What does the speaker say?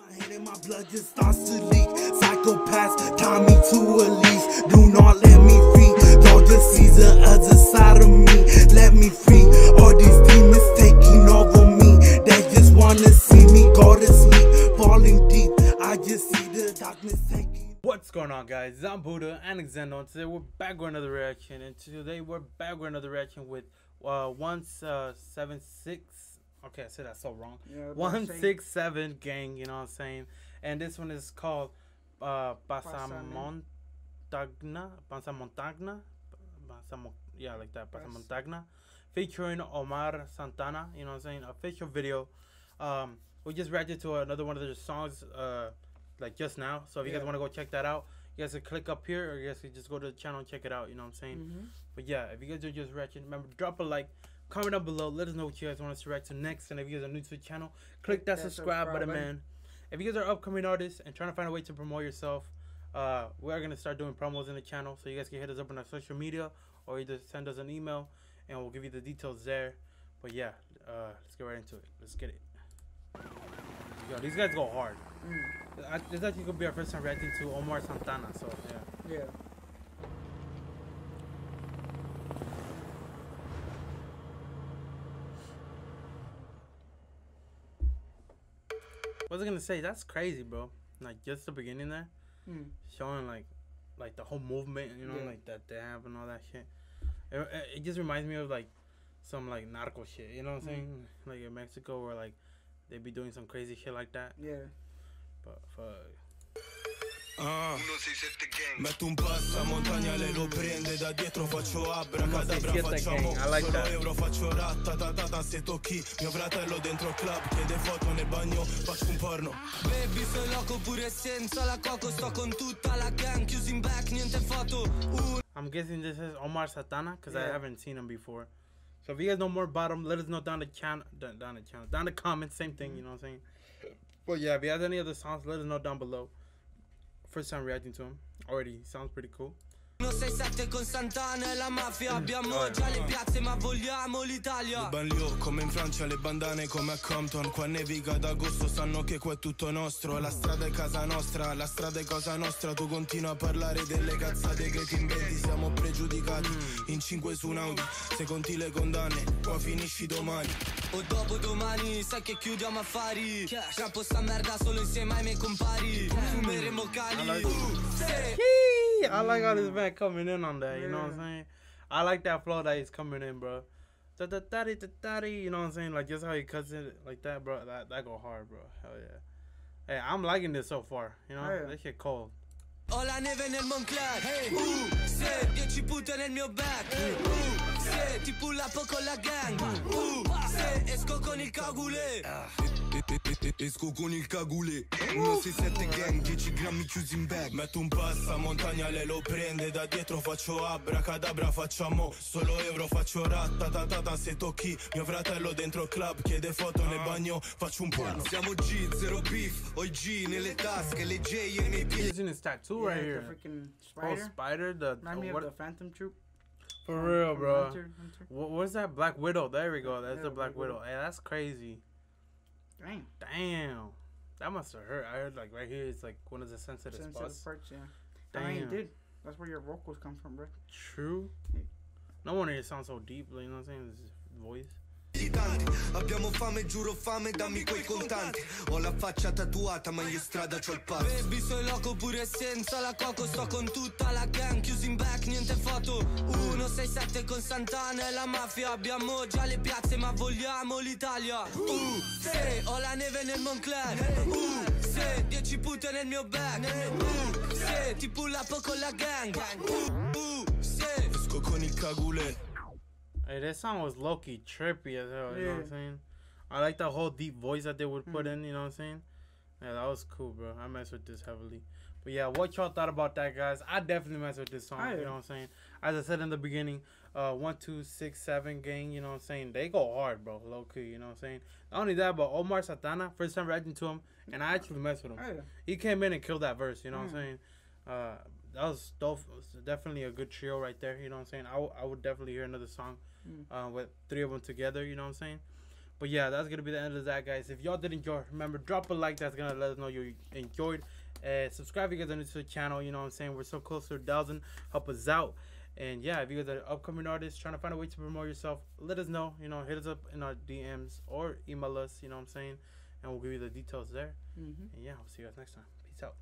And my blood just starts to leak. Psychopaths tie me to a leash. Do not let me free. Don't just see the other side of me. Let me free. All these demons taking over me. They just wanna see me go to sleep. Falling deep. I just see the darkness taking. What's going on, guys? I'm Buddha and Xendo. Today we're back with another reaction, and today we're back with another reaction with 176. Okay, I said that so wrong. Yeah, 167 gang, you know what I'm saying? And this one is called Pasamontagna. Yeah, like that. Pasamontagna, featuring Omar Santana. You know what I'm saying? Official video. We just reacted to another one of their songs, like just now. So if you guys want to go check that out, you guys can click up here, or you guys can just go to the channel and check it out. You know what I'm saying? But yeah, if you guys are just reacting, remember, drop a like. Comment down below. Let us know what you guys want us to react to next. And if you guys are new to the channel, click that subscribe button, man. If you guys are upcoming artists and trying to find a way to promote yourself, we're going to start doing promos in the channel. So you guys can hit us up on our social media or either send us an email and we'll give you the details there. But yeah, let's get right into it. Let's get it. Yo, these guys go hard. This actually could be our first time reacting to Omar Santana. So yeah. What was I gonna say? That's crazy, bro. Like just the beginning there, showing like the whole movement, you know, like that dab and all that shit. It just reminds me of like some like narco shit, you know what I'm saying? Like in Mexico, where like they be doing some crazy shit like that. Yeah. But fuck. Metto un passamontagna, lei lo prende da dietro, faccio abracadabra, facciamo solo euro, faccio rattatatata, se tocchi mio fratello dentro il club, chiede foto nel bagno, faccio un porno. Baby, sei loco pure senza la coco, sto con tutta la gang, chiusi in back, niente foto. I'm guessing this is Omar Santana, because I haven't seen him before. So if you guys know more about him, let us know down the comments, same thing, you know what I'm saying? But yeah, if you have any other songs, let us know down below. First time reacting to him. Already sounds pretty cool. 167 con Santana e la mafia, abbiamo già le piazze ma vogliamo l'Italia. Le banlieue come in Francia, le bandane come a Compton. Qua nevica d'agosto, sanno che qua è tutto nostro. La strada è casa nostra, la strada è cosa nostra. Tu continua a parlare delle cazzate che ti inventi. Siamo pregiudicati in 5 su un Audi. Se conti le condanne, qua finisci domani o dopodomani, sai che chiudiamo affari. Strappo sta merda solo insieme ai miei compari. Fumeremo cani. I like how this man coming in on that, you know what I'm saying? I like that flow that he's coming in, bro. You know what I'm saying? Like just how he cuts it like that, bro. That go hard, bro. Hell yeah. Hey, I'm liking this so far. You know, that shit cold. Ho la neve nel Moncler, se 10 pute nel mio back, se ti pull up con la gang, se esco con il cagule, esco con il cagule, 167 gang, 10 grammi chiusi in bag. Metto un passamontagna, lei lo prende da dietro, faccio abracadabra, facciamo solo euro, faccio rattatatata, se tocchi mio fratello dentro il club, chiede foto nel bagno, faccio un porno. Siamo G, zero beef, ho i G nelle tasche, le J e nei piedi. Using his tattoo right here. The freaking spider. Oh, spider. Remind me of the Phantom Troop. For real, bro. Hunter. What's that? Black Widow. There we go. That's the Black Widow. Hey, that's crazy. Damn. That must have hurt. I heard like right here, it's like one of the sensitive spots. Parts, yeah. Damn. I mean, dude, that's where your vocals come from, bro. True. No wonder it sounds so deep. You know what I'm saying? This voice. Abbiamo fame, giuro fame, dammi quei contanti. Ho la faccia tatuata ma io strada c'ho il pass. Baby, sei loco pure senza la coco, sto con tutta la gang, chiusi in back, niente foto. 167 con Santana e la mafia, abbiamo già le piazze ma vogliamo l'Italia. Se ho la neve nel Moncler, se 10 pute nel mio back, se ti pull up con la gang, se esco con il cagule. Hey, this song was low-key trippy as hell, you know what I'm saying? I like that whole deep voice that they would put in, you know what I'm saying? Yeah, that was cool, bro. I mess with this heavily. But yeah, what y'all thought about that, guys? I definitely mess with this song, you know what I'm saying? As I said in the beginning, 1-2-6-7 gang, you know what I'm saying? They go hard, bro, low-key, you know what I'm saying? Not only that, but Omar Santana, first time reacting to him, and I actually messed with him. He came in and killed that verse, you know what I'm saying? That was dope. Definitely a good trio right there, you know what I'm saying? I would definitely hear another song with 3 of them together, you know what I'm saying? But yeah, that's gonna be the end of that, guys. If y'all did enjoy, remember, drop a like. That's gonna let us know you enjoyed. Subscribe if you guys are new to the channel. You know what I'm saying? We're so close to 1,000. Help us out. And yeah, if you guys are upcoming artists trying to find a way to promote yourself, let us know. You know, hit us up in our DMs or email us. You know what I'm saying? And we'll give you the details there. And yeah, we'll see you guys next time. Peace out.